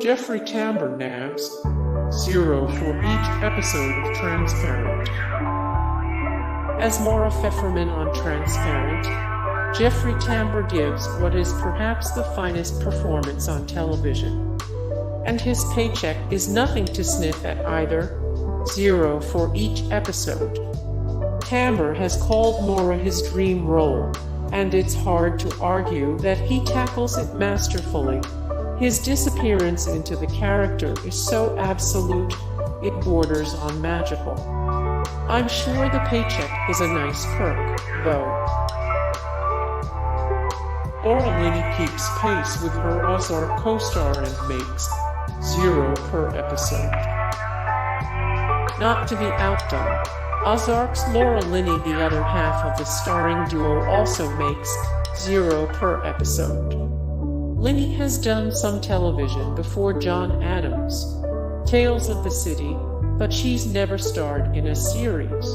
Jeffrey Tambor Nabs, 0 for each episode of Transparent. As Maura Pfefferman on Transparent, Jeffrey Tambor gives what is perhaps the finest performance on television. And his paycheck is nothing to sniff at either, 0 for each episode. Tambor has called Maura his dream role, and it's hard to argue that he tackles it masterfully. His disappearance into the character is so absolute, it borders on magical. I'm sure the paycheck is a nice perk, though. Linney keeps pace with her Ozark co-star and makes 0 per episode. Not to be outdone, Ozark's Linney, the other half of the starring duo, also makes 0 per episode. Linney has done some television before John Adams' Tales of the City, but she's never starred in a series.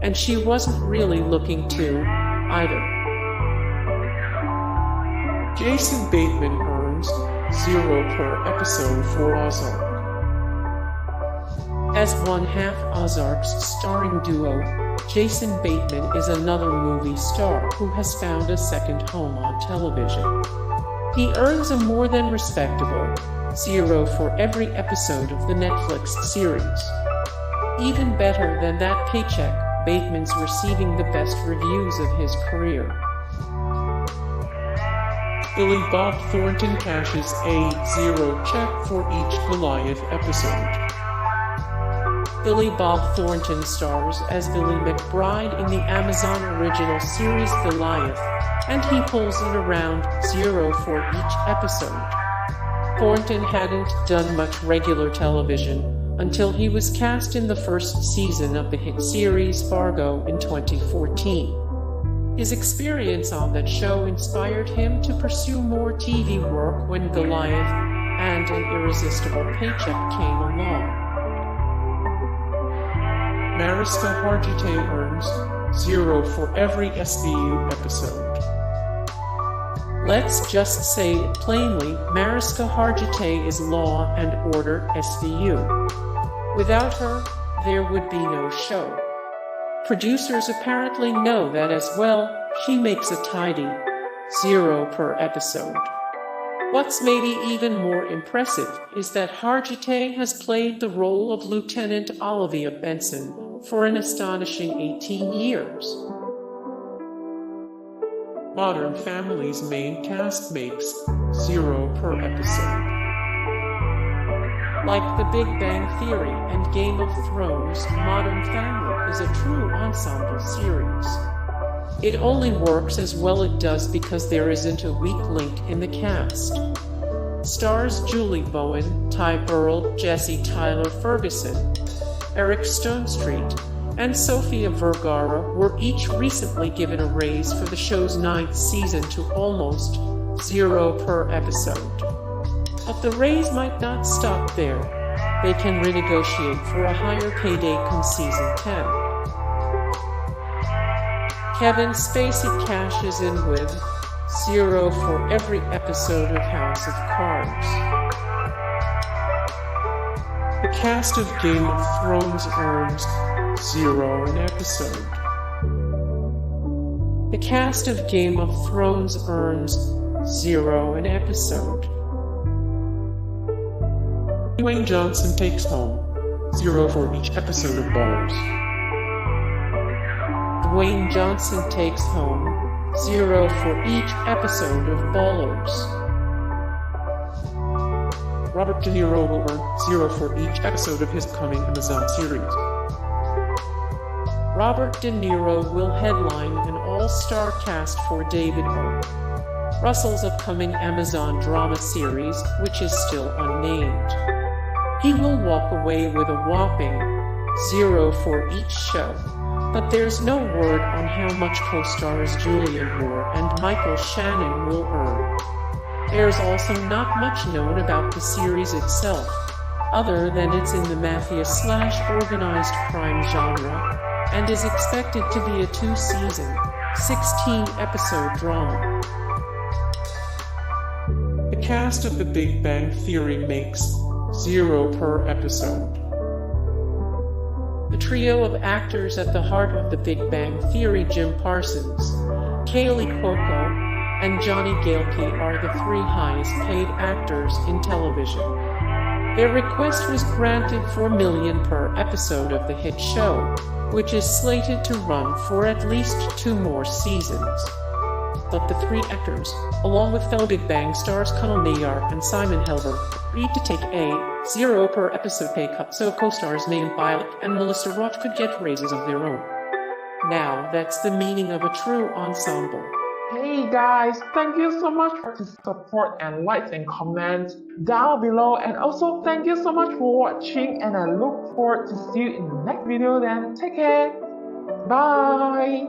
And she wasn't really looking to, either. Jason Bateman earns 0 per episode for Ozark. As one half Ozark's starring duo, Jason Bateman is another movie star who has found a second home on television. He earns a more than respectable 0 for every episode of the Netflix series. Even better than that paycheck, Bateman's receiving the best reviews of his career. Billy Bob Thornton cashes a 0 check for each Goliath episode. Billy Bob Thornton stars as Billy McBride in the Amazon original series Goliath, and he pulls in around 0 for each episode. Thornton hadn't done much regular television until he was cast in the first season of the hit series Fargo in 2014. His experience on that show inspired him to pursue more TV work when Goliath and an irresistible paycheck came along. Mariska Hargitay earns 0 for every SVU episode. Let's just say it plainly, Mariska Hargitay is Law and Order SVU. Without her, there would be no show. Producers apparently know that as well. She makes a tidy 0 per episode. What's maybe even more impressive is that Hargitay has played the role of Lieutenant Olivia Benson for an astonishing 18 years. Modern Family's main cast makes 0 per episode. Like The Big Bang Theory and Game of Thrones, Modern Family is a true ensemble series. It only works as well it does because there isn't a weak link in the cast. Stars Julie Bowen, Ty Burrell, Jesse Tyler Ferguson, Eric Stonestreet, and Sofia Vergara were each recently given a raise for the show's 9th season to almost 0 per episode. But the raise might not stop there. They can renegotiate for a higher payday come season 10. Kevin Spacey cashes in with 0 for every episode of House of Cards. The cast of Game of Thrones earns 0 an episode. The cast of Game of Thrones earns 0 an episode. Dwayne Johnson takes home 0 for each episode of Ballers. Dwayne Johnson takes home 0 for each episode of Ballers. Robert De Niro will earn 0 for each episode of his coming Amazon series. Robert De Niro will headline an all-star cast for David O. Russell's upcoming Amazon drama series, which is still unnamed. He will walk away with a whopping 0 for each show, but there's no word on how much co-stars Julianne Moore and Michael Shannon will earn. There's also not much known about the series itself, other than it's in the mafia/organized crime genre, and is expected to be a 2-season, 16-episode drama. The cast of The Big Bang Theory makes 0 per episode. The trio of actors at the heart of The Big Bang Theory, Jim Parsons, Kaylee Cuoco, and Johnny Galecki, are the 3 highest paid actors in television. Their request was granted for $1 million per episode of the hit show, which is slated to run for at least 2 more seasons. But the 3 actors, along with fellow Big Bang stars Kunal Nayyar and Simon Helberg, agreed to take a 0 per episode pay cut so co-stars Megan Bialik and Melissa Roth could get raises of their own. Now that's the meaning of a true ensemble. Hey guys, thank you so much for the support and likes and comments down below, and also thank you so much for watching, and I look forward to see you in the next video. Then take care, bye.